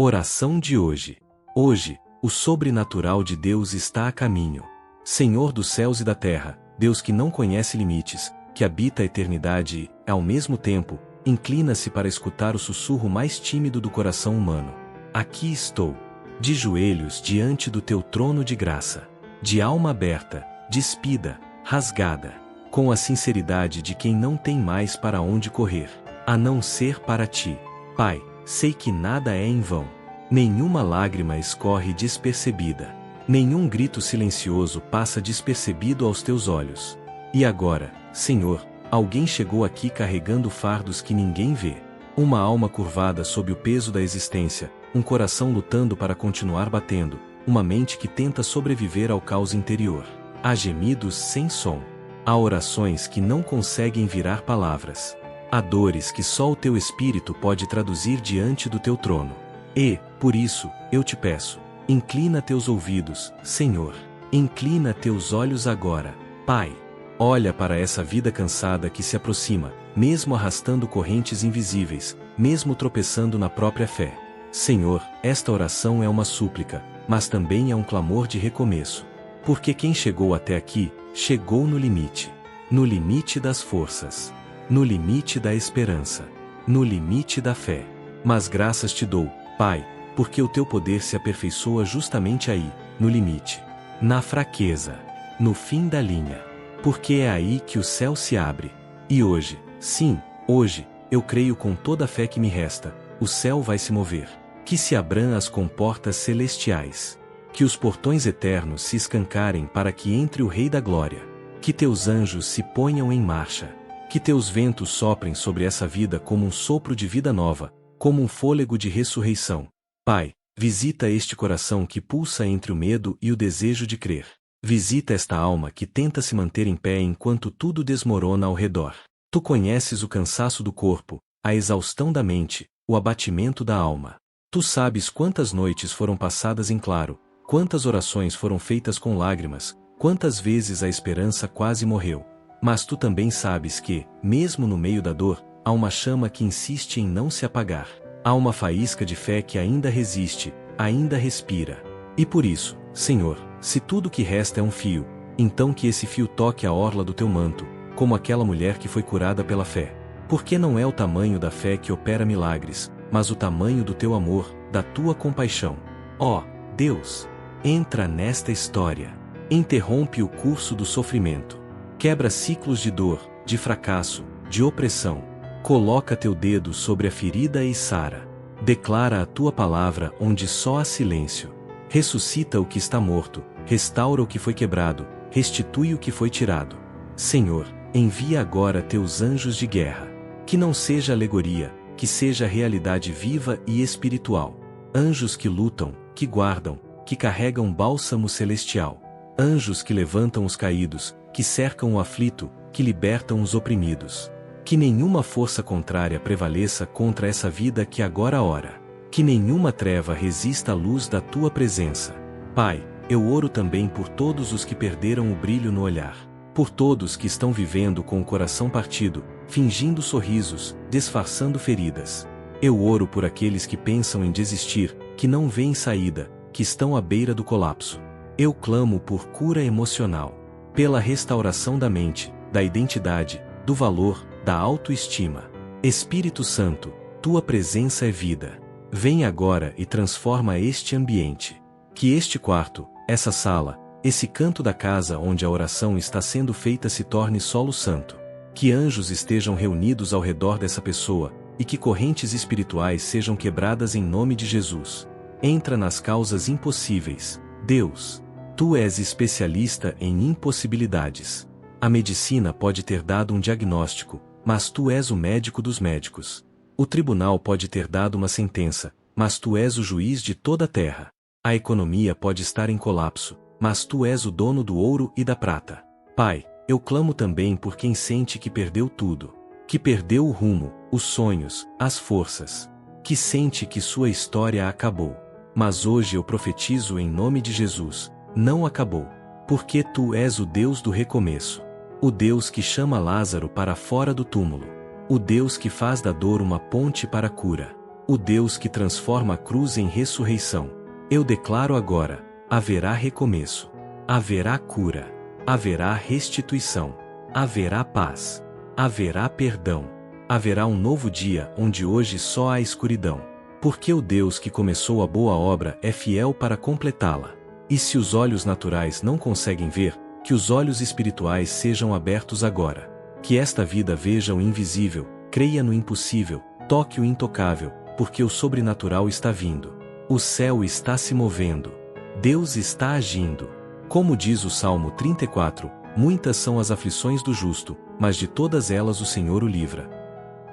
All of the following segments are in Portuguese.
Oração de hoje. Hoje, o sobrenatural de Deus está a caminho. Senhor dos céus e da terra, Deus que não conhece limites, que habita a eternidade e, ao mesmo tempo, inclina-se para escutar o sussurro mais tímido do coração humano. Aqui estou, de joelhos diante do teu trono de graça, de alma aberta, despida, rasgada, com a sinceridade de quem não tem mais para onde correr, a não ser para ti. Pai, sei que nada é em vão. Nenhuma lágrima escorre despercebida. Nenhum grito silencioso passa despercebido aos teus olhos. E agora, Senhor, alguém chegou aqui carregando fardos que ninguém vê. Uma alma curvada sob o peso da existência, um coração lutando para continuar batendo, uma mente que tenta sobreviver ao caos interior. Há gemidos sem som. Há orações que não conseguem virar palavras. Há dores que só o teu Espírito pode traduzir diante do teu trono. E, por isso, eu te peço, inclina teus ouvidos, Senhor. Inclina teus olhos agora, Pai. Olha para essa vida cansada que se aproxima, mesmo arrastando correntes invisíveis, mesmo tropeçando na própria fé. Senhor, esta oração é uma súplica, mas também é um clamor de recomeço. Porque quem chegou até aqui, chegou no limite das forças. No limite da esperança, no limite da fé. Mas graças te dou, Pai, porque o teu poder se aperfeiçoa justamente aí, no limite, na fraqueza, no fim da linha. Porque é aí que o céu se abre. E hoje, sim, hoje, eu creio com toda a fé que me resta, o céu vai se mover. Que se abram as comportas celestiais. Que os portões eternos se escancarem para que entre o Rei da Glória. Que teus anjos se ponham em marcha. Que teus ventos soprem sobre essa vida como um sopro de vida nova, como um fôlego de ressurreição. Pai, visita este coração que pulsa entre o medo e o desejo de crer. Visita esta alma que tenta se manter em pé enquanto tudo desmorona ao redor. Tu conheces o cansaço do corpo, a exaustão da mente, o abatimento da alma. Tu sabes quantas noites foram passadas em claro, quantas orações foram feitas com lágrimas, quantas vezes a esperança quase morreu. Mas tu também sabes que, mesmo no meio da dor, há uma chama que insiste em não se apagar. Há uma faísca de fé que ainda resiste, ainda respira. E por isso, Senhor, se tudo que resta é um fio, então que esse fio toque a orla do teu manto, como aquela mulher que foi curada pela fé. Porque não é o tamanho da fé que opera milagres, mas o tamanho do teu amor, da tua compaixão. Ó, Deus, entra nesta história. Interrompe o curso do sofrimento. Quebra ciclos de dor, de fracasso, de opressão. Coloca teu dedo sobre a ferida e sara. Declara a tua palavra onde só há silêncio. Ressuscita o que está morto, restaura o que foi quebrado, restitui o que foi tirado. Senhor, envia agora teus anjos de guerra. Que não seja alegoria, que seja realidade viva e espiritual. Anjos que lutam, que guardam, que carregam bálsamo celestial. Anjos que levantam os caídos, que cercam o aflito, que libertam os oprimidos. Que nenhuma força contrária prevaleça contra essa vida que agora ora. Que nenhuma treva resista à luz da tua presença. Pai, eu oro também por todos os que perderam o brilho no olhar. Por todos que estão vivendo com o coração partido, fingindo sorrisos, disfarçando feridas. Eu oro por aqueles que pensam em desistir, que não veem saída, que estão à beira do colapso. Eu clamo por cura emocional. Pela restauração da mente, da identidade, do valor, da autoestima. Espírito Santo, tua presença é vida. Vem agora e transforma este ambiente. Que este quarto, essa sala, esse canto da casa onde a oração está sendo feita se torne solo santo. Que anjos estejam reunidos ao redor dessa pessoa, e que correntes espirituais sejam quebradas em nome de Jesus. Entra nas causas impossíveis, Deus. Tu és especialista em impossibilidades. A medicina pode ter dado um diagnóstico, mas tu és o médico dos médicos. O tribunal pode ter dado uma sentença, mas tu és o juiz de toda a terra. A economia pode estar em colapso, mas tu és o dono do ouro e da prata. Pai, eu clamo também por quem sente que perdeu tudo. Que perdeu o rumo, os sonhos, as forças. Que sente que sua história acabou. Mas hoje eu profetizo em nome de Jesus. Não acabou. Porque tu és o Deus do recomeço. O Deus que chama Lázaro para fora do túmulo. O Deus que faz da dor uma ponte para a cura. o Deus que transforma a cruz em ressurreição. Eu declaro agora: haverá recomeço, haverá cura, haverá restituição, haverá paz, haverá perdão, haverá um novo dia onde hoje só há escuridão. Porque o Deus que começou a boa obra é fiel para completá-la. E se os olhos naturais não conseguem ver, que os olhos espirituais sejam abertos agora. Que esta vida veja o invisível, creia no impossível, toque o intocável, porque o sobrenatural está vindo. O céu está se movendo. Deus está agindo. Como diz o Salmo 34, muitas são as aflições do justo, mas de todas elas o Senhor o livra.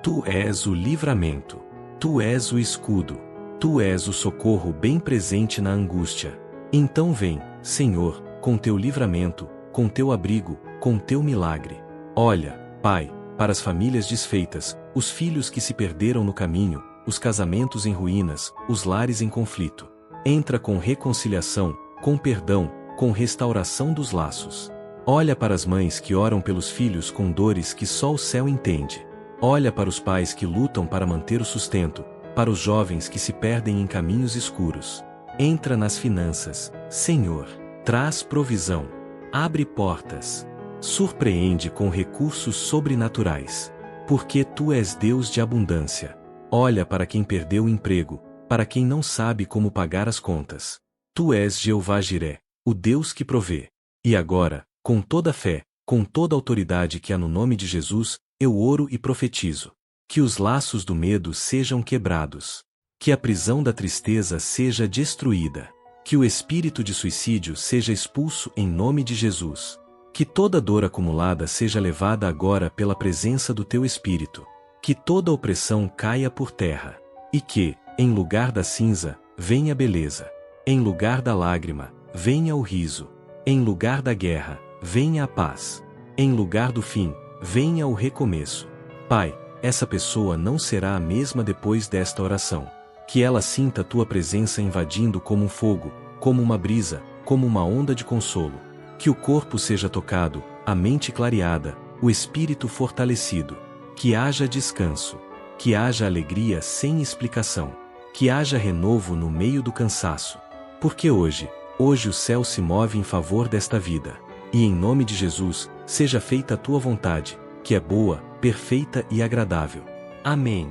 Tu és o livramento. Tu és o escudo. Tu és o socorro bem presente na angústia. Então vem, Senhor, com teu livramento, com teu abrigo, com teu milagre. Olha, Pai, para as famílias desfeitas, os filhos que se perderam no caminho, os casamentos em ruínas, os lares em conflito. Entra com reconciliação, com perdão, com restauração dos laços. Olha para as mães que oram pelos filhos com dores que só o céu entende. Olha para os pais que lutam para manter o sustento, para os jovens que se perdem em caminhos escuros. Entra nas finanças, Senhor. Traz provisão. Abre portas. Surpreende com recursos sobrenaturais. Porque Tu és Deus de abundância. Olha para quem perdeu o emprego, para quem não sabe como pagar as contas. Tu és Jeová Jiré, o Deus que provê. E agora, com toda a fé, com toda a autoridade que há no nome de Jesus, eu oro e profetizo. Que os laços do medo sejam quebrados. Que a prisão da tristeza seja destruída. Que o espírito de suicídio seja expulso em nome de Jesus. Que toda dor acumulada seja levada agora pela presença do Teu Espírito. Que toda opressão caia por terra. E que, em lugar da cinza, venha a beleza. Em lugar da lágrima, venha o riso. Em lugar da guerra, venha a paz. Em lugar do fim, venha o recomeço. Pai, essa pessoa não será a mesma depois desta oração. Que ela sinta Tua presença invadindo como um fogo, como uma brisa, como uma onda de consolo. Que o corpo seja tocado, a mente clareada, o espírito fortalecido. Que haja descanso. Que haja alegria sem explicação. Que haja renovo no meio do cansaço. Porque hoje o céu se move em favor desta vida. E em nome de Jesus, seja feita a Tua vontade, que é boa, perfeita e agradável. Amém.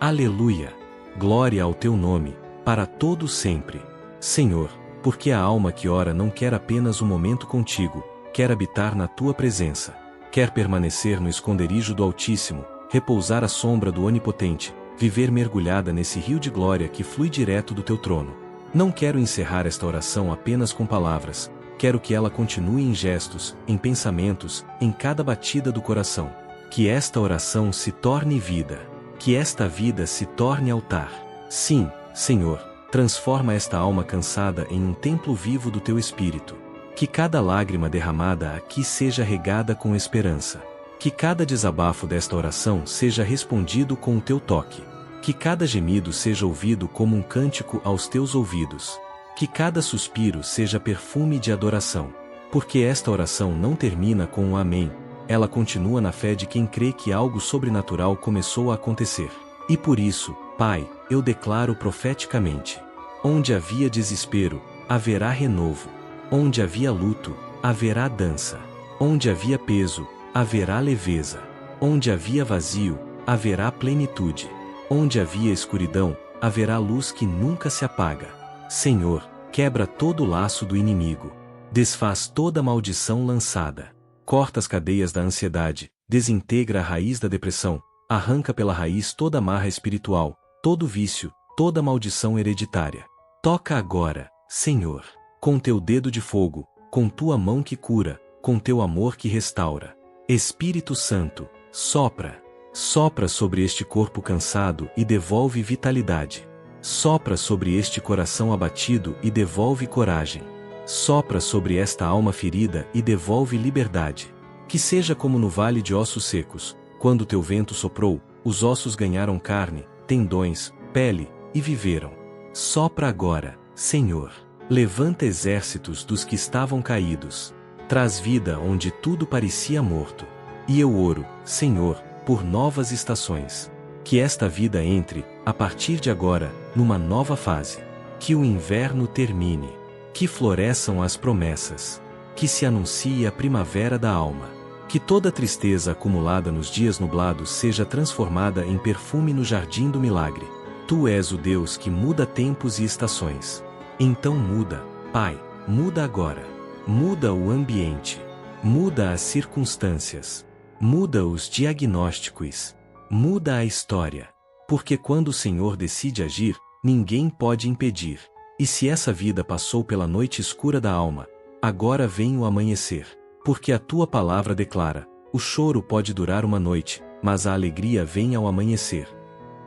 Aleluia. Glória ao Teu nome, para todo sempre. Senhor, porque a alma que ora não quer apenas um momento contigo, quer habitar na Tua presença. Quer permanecer no esconderijo do Altíssimo, repousar à sombra do Onipotente, viver mergulhada nesse rio de glória que flui direto do Teu trono. Não quero encerrar esta oração apenas com palavras, quero que ela continue em gestos, em pensamentos, em cada batida do coração. Que esta oração se torne vida. Que esta vida se torne altar. Sim, Senhor, transforma esta alma cansada em um templo vivo do Teu Espírito. Que cada lágrima derramada aqui seja regada com esperança. Que cada desabafo desta oração seja respondido com o Teu toque. Que cada gemido seja ouvido como um cântico aos Teus ouvidos. Que cada suspiro seja perfume de adoração. Porque esta oração não termina com um amém, ela continua na fé de quem crê que algo sobrenatural começou a acontecer. E por isso, Pai, eu declaro profeticamente: onde havia desespero, haverá renovo. Onde havia luto, haverá dança. Onde havia peso, haverá leveza. Onde havia vazio, haverá plenitude. Onde havia escuridão, haverá luz que nunca se apaga. Senhor, quebra todo o laço do inimigo. Desfaz toda maldição lançada. Corta as cadeias da ansiedade, desintegra a raiz da depressão, arranca pela raiz toda amarra espiritual, todo vício, toda maldição hereditária. Toca agora, Senhor, com Teu dedo de fogo, com Tua mão que cura, com Teu amor que restaura. Espírito Santo, sopra. Sopra sobre este corpo cansado e devolve vitalidade. Sopra sobre este coração abatido e devolve coragem. Sopra sobre esta alma ferida e devolve liberdade. Que seja como no vale de ossos secos, quando Teu vento soprou, os ossos ganharam carne, tendões, pele, e viveram. Sopra agora, Senhor. Levanta exércitos dos que estavam caídos. Traz vida onde tudo parecia morto. E eu oro, Senhor, por novas estações. Que esta vida entre, a partir de agora, numa nova fase. Que o inverno termine. Que floresçam as promessas. Que se anuncie a primavera da alma. Que toda tristeza acumulada nos dias nublados seja transformada em perfume no jardim do milagre. Tu és o Deus que muda tempos e estações. Então muda, Pai, muda agora. Muda o ambiente. Muda as circunstâncias. Muda os diagnósticos. Muda a história. Porque quando o Senhor decide agir, ninguém pode impedir. E se essa vida passou pela noite escura da alma, agora vem o amanhecer. Porque a tua palavra declara: o choro pode durar uma noite, mas a alegria vem ao amanhecer.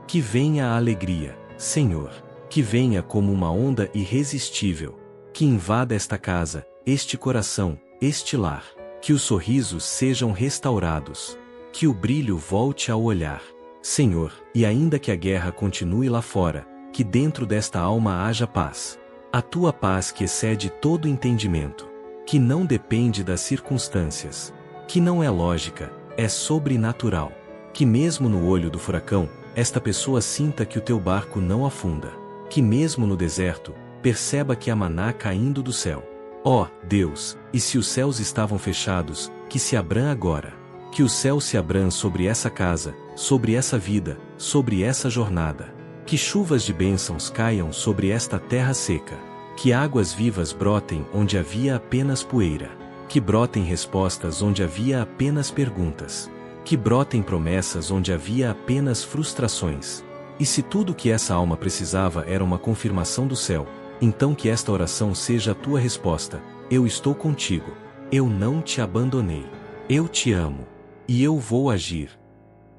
Que venha a alegria, Senhor. Que venha como uma onda irresistível. Que invada esta casa, este coração, este lar. Que os sorrisos sejam restaurados. Que o brilho volte ao olhar. Senhor, e ainda que a guerra continue lá fora, que dentro desta alma haja paz. A tua paz que excede todo entendimento. Que não depende das circunstâncias. Que não é lógica, é sobrenatural. Que mesmo no olho do furacão, esta pessoa sinta que o teu barco não afunda. Que mesmo no deserto, perceba que há maná caindo do céu. Ó, Deus, e se os céus estavam fechados, que se abram agora. Que o céu se abram sobre essa casa, sobre essa vida, sobre essa jornada. Que chuvas de bênçãos caiam sobre esta terra seca. Que águas vivas brotem onde havia apenas poeira. Que brotem respostas onde havia apenas perguntas. Que brotem promessas onde havia apenas frustrações. E se tudo que essa alma precisava era uma confirmação do céu, então que esta oração seja a tua resposta: eu estou contigo, eu não te abandonei, eu te amo, e eu vou agir.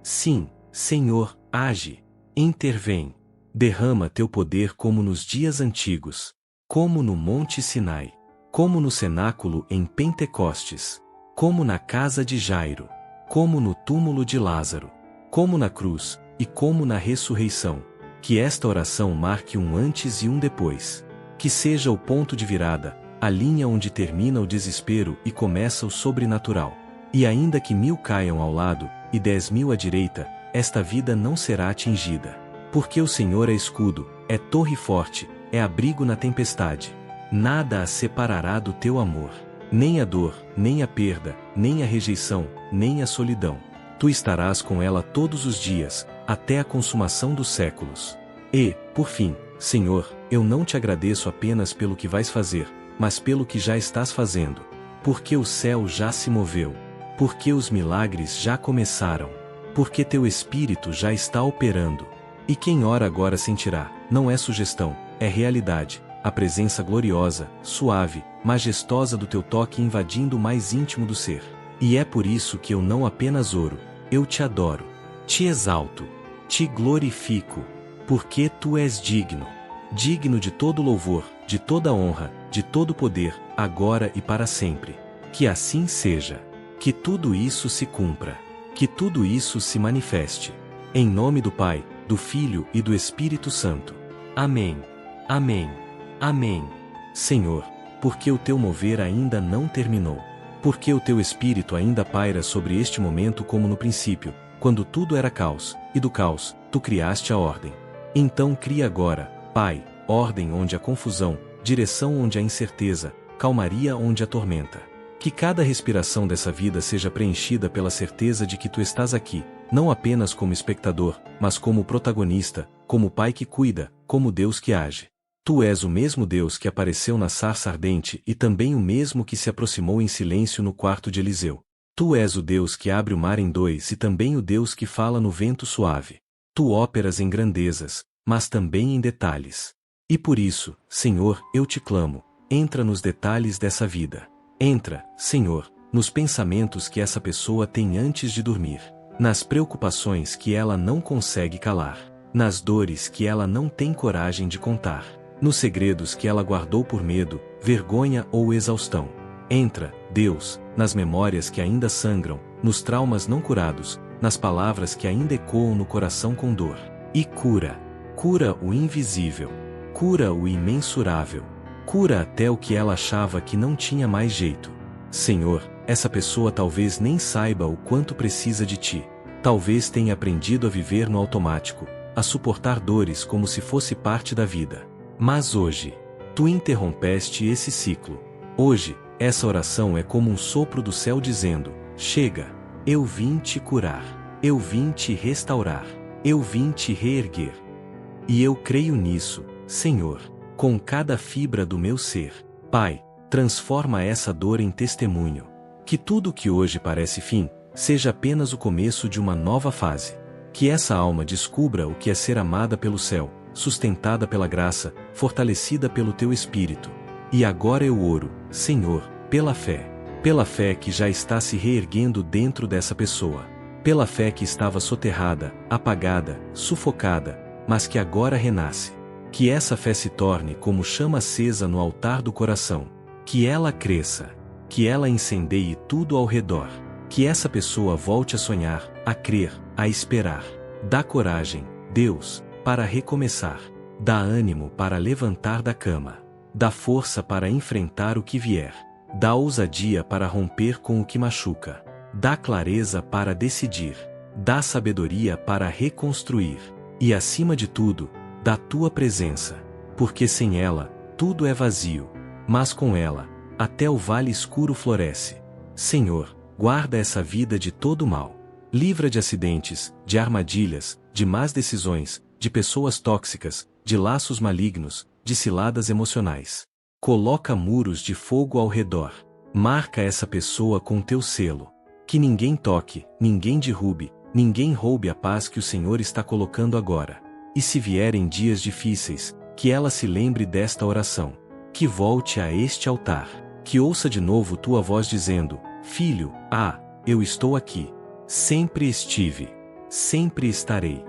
Sim, Senhor, age, intervém, derrama teu poder como nos dias antigos, como no Monte Sinai, como no cenáculo em Pentecostes, como na casa de Jairo, como no túmulo de Lázaro, como na cruz, e como na ressurreição. Que esta oração marque um antes e um depois. Que seja o ponto de virada, a linha onde termina o desespero e começa o sobrenatural. E ainda que 1000 caiam ao lado, e 10.000 à direita, esta vida não será atingida. Porque o Senhor é escudo, é torre forte, é abrigo na tempestade. Nada a separará do teu amor. Nem a dor, nem a perda, nem a rejeição, nem a solidão. Tu estarás com ela todos os dias, até a consumação dos séculos. E, por fim, Senhor, eu não te agradeço apenas pelo que vais fazer, mas pelo que já estás fazendo. Porque o céu já se moveu. Porque os milagres já começaram. Porque teu Espírito já está operando. E quem ora agora sentirá, não é sugestão, é realidade, a presença gloriosa, suave, majestosa do teu toque invadindo o mais íntimo do ser. E é por isso que eu não apenas oro, eu te adoro, te exalto, te glorifico, porque tu és digno, digno de todo louvor, de toda honra, de todo poder, agora e para sempre. Que assim seja, que tudo isso se cumpra, que tudo isso se manifeste. Em nome do Pai, do Filho e do Espírito Santo. Amém. Amém. Amém. Senhor, porque o teu mover ainda não terminou. Porque o teu Espírito ainda paira sobre este momento como no princípio, quando tudo era caos, e do caos, tu criaste a ordem. Então cria agora, Pai, ordem onde há confusão, direção onde há incerteza, calmaria onde há tormenta. Que cada respiração dessa vida seja preenchida pela certeza de que tu estás aqui, não apenas como espectador, mas como protagonista, como Pai que cuida, como Deus que age. Tu és o mesmo Deus que apareceu na sarça ardente e também o mesmo que se aproximou em silêncio no quarto de Eliseu. Tu és o Deus que abre o mar em dois e também o Deus que fala no vento suave. Tu óperas em grandezas, mas também em detalhes. E por isso, Senhor, eu te clamo, entra nos detalhes dessa vida. Entra, Senhor, nos pensamentos que essa pessoa tem antes de dormir, nas preocupações que ela não consegue calar, nas dores que ela não tem coragem de contar, nos segredos que ela guardou por medo, vergonha ou exaustão. Entra, Deus, nas memórias que ainda sangram, nos traumas não curados, nas palavras que ainda ecoam no coração com dor. E cura. Cura o invisível. Cura o imensurável. Cura até o que ela achava que não tinha mais jeito. Senhor, essa pessoa talvez nem saiba o quanto precisa de ti. Talvez tenha aprendido a viver no automático, a suportar dores como se fosse parte da vida. Mas hoje, tu interrompeste esse ciclo. Hoje, essa oração é como um sopro do céu dizendo: chega, eu vim te curar, eu vim te restaurar, eu vim te reerguer. E eu creio nisso, Senhor, com cada fibra do meu ser. Pai, transforma essa dor em testemunho. Que tudo que hoje parece fim, seja apenas o começo de uma nova fase. Que essa alma descubra o que é ser amada pelo céu, sustentada pela graça, fortalecida pelo teu Espírito. E agora eu oro, Senhor, pela fé que já está se reerguendo dentro dessa pessoa. Pela fé que estava soterrada, apagada, sufocada, mas que agora renasce. Que essa fé se torne como chama acesa no altar do coração. Que ela cresça. Que ela incendeie tudo ao redor. Que essa pessoa volte a sonhar, a crer, a esperar. Dá coragem, Deus, para recomeçar. Dá ânimo para levantar da cama. Dá força para enfrentar o que vier. Dá ousadia para romper com o que machuca. Dá clareza para decidir. Dá sabedoria para reconstruir. E acima de tudo, dá tua presença. Porque sem ela, tudo é vazio. Mas com ela, até o vale escuro floresce. Senhor, guarda essa vida de todo mal. Livra de acidentes, de armadilhas, de más decisões, de pessoas tóxicas, de laços malignos, de ciladas emocionais. Coloca muros de fogo ao redor. Marca essa pessoa com teu selo. Que ninguém toque, ninguém derrube, ninguém roube a paz que o Senhor está colocando agora. E se vierem dias difíceis, que ela se lembre desta oração. Que volte a este altar. Que ouça de novo tua voz dizendo: Filho, eu estou aqui. Sempre estive. Sempre estarei.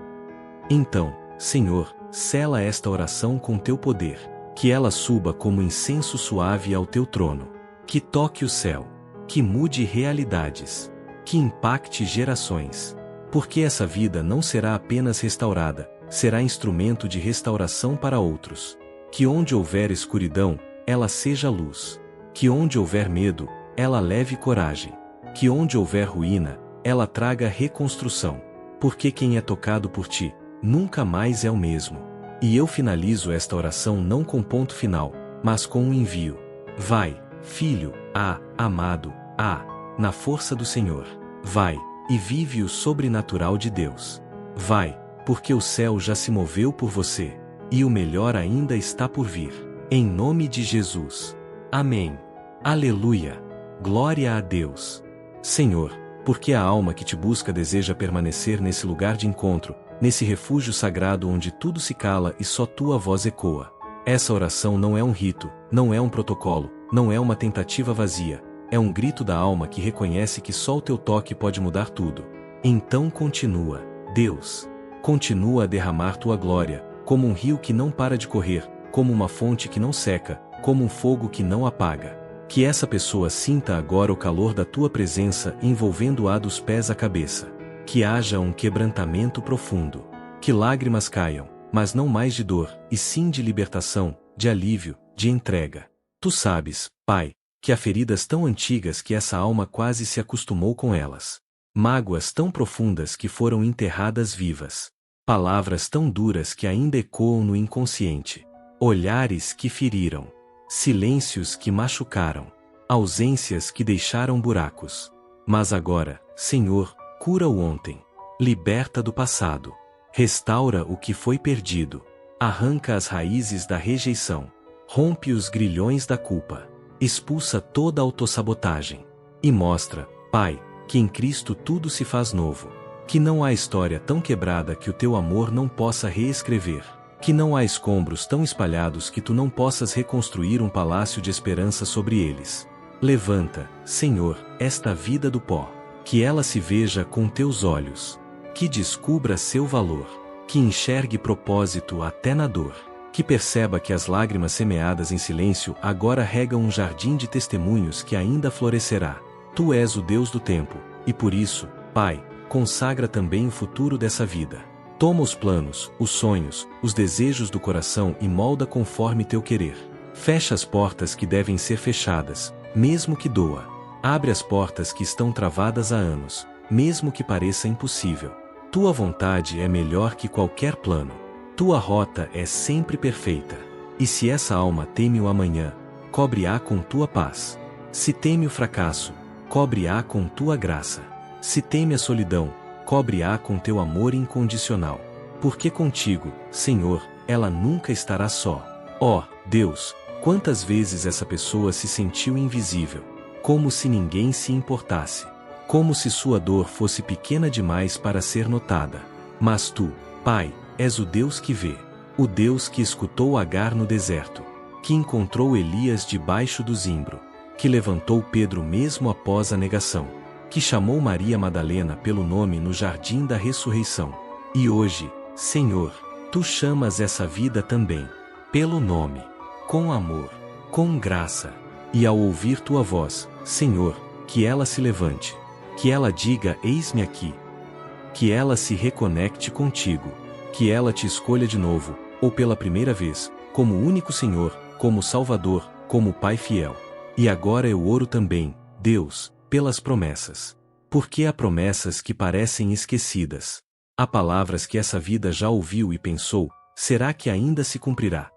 Então, Senhor, sela esta oração com teu poder. Que ela suba como incenso suave ao teu trono. Que toque o céu. Que mude realidades. Que impacte gerações. Porque essa vida não será apenas restaurada, será instrumento de restauração para outros. Que onde houver escuridão, ela seja luz. Que onde houver medo, ela leve coragem. Que onde houver ruína, ela traga reconstrução. Porque quem é tocado por ti, nunca mais é o mesmo. E eu finalizo esta oração não com ponto final, mas com um envio. Vai, filho, amado, na força do Senhor. Vai, e vive o sobrenatural de Deus. Vai, porque o céu já se moveu por você, e o melhor ainda está por vir. Em nome de Jesus. Amém. Aleluia. Glória a Deus. Senhor, porque a alma que te busca deseja permanecer nesse lugar de encontro, nesse refúgio sagrado onde tudo se cala e só tua voz ecoa. Essa oração não é um rito, não é um protocolo, não é uma tentativa vazia, é um grito da alma que reconhece que só o teu toque pode mudar tudo. Então continua, Deus. Continua a derramar tua glória, como um rio que não para de correr, como uma fonte que não seca, como um fogo que não apaga. Que essa pessoa sinta agora o calor da tua presença envolvendo-a dos pés à cabeça. Que haja um quebrantamento profundo. Que lágrimas caiam, mas não mais de dor, e sim de libertação, de alívio, de entrega. Tu sabes, Pai, que há feridas tão antigas que essa alma quase se acostumou com elas. Mágoas tão profundas que foram enterradas vivas. Palavras tão duras que ainda ecoam no inconsciente. Olhares que feriram. Silêncios que machucaram. Ausências que deixaram buracos. Mas agora, Senhor, cura o ontem. Liberta do passado. Restaura o que foi perdido. Arranca as raízes da rejeição. Rompe os grilhões da culpa. Expulsa toda a autossabotagem. E mostra, Pai, que em Cristo tudo se faz novo. Que não há história tão quebrada que o teu amor não possa reescrever. Que não há escombros tão espalhados que tu não possas reconstruir um palácio de esperança sobre eles. Levanta, Senhor, esta vida do pó. Que ela se veja com teus olhos. Que descubra seu valor. Que enxergue propósito até na dor. Que perceba que as lágrimas semeadas em silêncio agora regam um jardim de testemunhos que ainda florescerá. Tu és o Deus do tempo, e por isso, Pai, consagra também o futuro dessa vida. Toma os planos, os sonhos, os desejos do coração e molda conforme teu querer. Fecha as portas que devem ser fechadas, mesmo que doa. Abre as portas que estão travadas há anos, mesmo que pareça impossível. Tua vontade é melhor que qualquer plano. Tua rota é sempre perfeita. E se essa alma teme o amanhã, cobre-a com tua paz. Se teme o fracasso, cobre-a com tua graça. Se teme a solidão, cobre-a com teu amor incondicional. Porque contigo, Senhor, ela nunca estará só. Ó, Deus, quantas vezes essa pessoa se sentiu invisível, como se ninguém se importasse, como se sua dor fosse pequena demais para ser notada. Mas tu, Pai, és o Deus que vê, o Deus que escutou Agar no deserto, que encontrou Elias debaixo do zimbro, que levantou Pedro mesmo após a negação, que chamou Maria Madalena pelo nome no jardim da ressurreição. E hoje, Senhor, tu chamas essa vida também, pelo nome, com amor, com graça. E ao ouvir tua voz, Senhor, que ela se levante, que ela diga eis-me aqui, que ela se reconecte contigo, que ela te escolha de novo, ou pela primeira vez, como único Senhor, como Salvador, como Pai fiel. E agora eu oro também, Deus, pelas promessas. Porque há promessas que parecem esquecidas. Há palavras que essa vida já ouviu e pensou, será que ainda se cumprirá?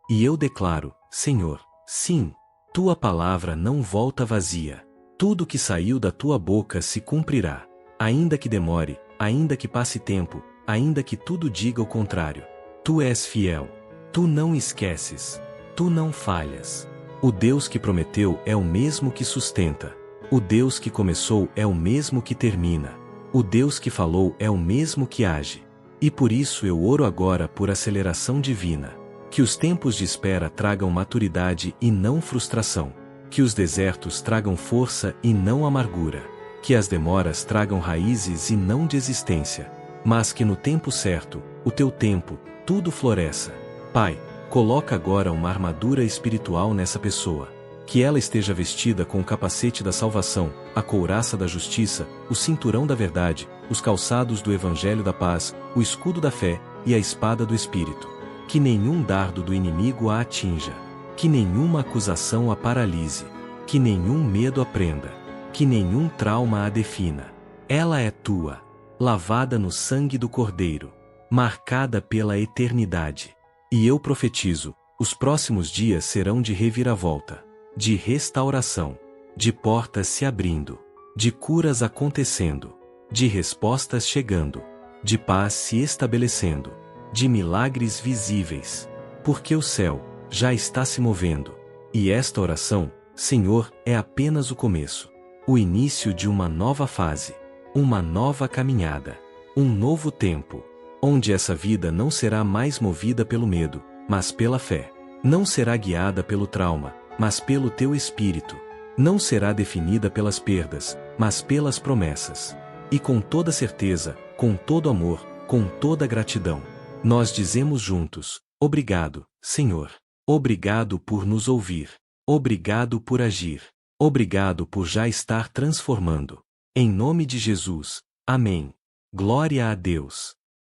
E eu declaro, Senhor, sim, tua palavra não volta vazia. Tudo que saiu da tua boca se cumprirá. Ainda que demore, ainda que passe tempo, ainda que tudo diga o contrário. Tu és fiel. Tu não esqueces. Tu não falhas. O Deus que prometeu é o mesmo que sustenta. O Deus que começou é o mesmo que termina. O Deus que falou é o mesmo que age. E por isso eu oro agora por aceleração divina. Que os tempos de espera tragam maturidade e não frustração. Que os desertos tragam força e não amargura. Que as demoras tragam raízes e não desistência. Mas que no tempo certo, o teu tempo, tudo floresça. Pai, coloca agora uma armadura espiritual nessa pessoa. Que ela esteja vestida com o capacete da salvação, a couraça da justiça, o cinturão da verdade, os calçados do evangelho da paz, o escudo da fé e a espada do Espírito. Que nenhum dardo do inimigo a atinja. Que nenhuma acusação a paralise. Que nenhum medo a prenda. Que nenhum trauma a defina. Ela é tua, lavada no sangue do Cordeiro, marcada pela eternidade. E eu profetizo, os próximos dias serão de reviravolta, de restauração, de portas se abrindo, de curas acontecendo, de respostas chegando, de paz se estabelecendo, de milagres visíveis, porque o céu já está se movendo. E esta oração, Senhor, é apenas o começo, o início de uma nova fase, uma nova caminhada, um novo tempo, onde essa vida não será mais movida pelo medo, mas pela fé. Não será guiada pelo trauma, mas pelo teu Espírito. Não será definida pelas perdas, mas pelas promessas. E com toda certeza, com todo amor, com toda gratidão, nós dizemos juntos, obrigado, Senhor. Obrigado por nos ouvir. Obrigado por agir. Obrigado por já estar transformando. Em nome de Jesus. Amém. Glória a Deus.